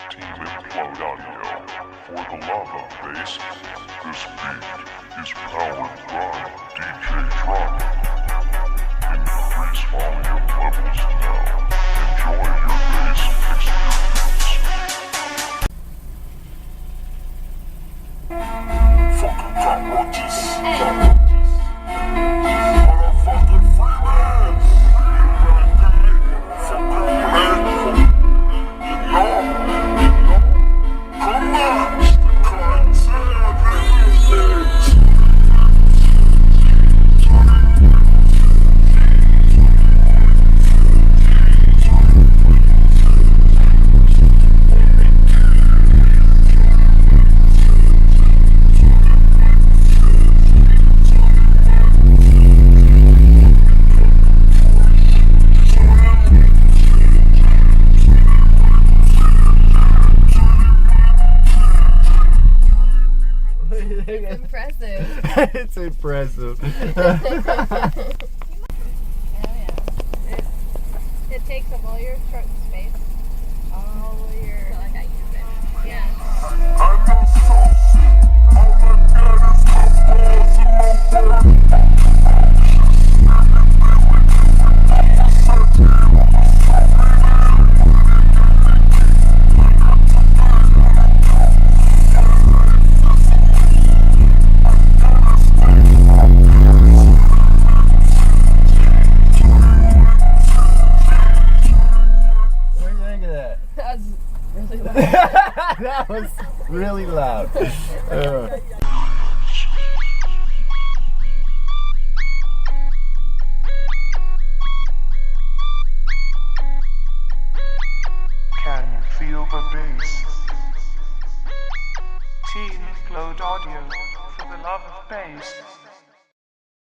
Team Implode Audio. For the love of bass, this beat is powered by DJ Drop. Increase volume levels now. Enjoy your bass experience. Fucking cockroaches. Motherfucking freelance. It's impressive. It's impressive. Oh yeah. It takes up all your truck space. All your. I feel like I use it. Yeah. What do you think of that? That was really loud. That was really loud. Can you feel the bass? Team Implode Audio, for the love of bass.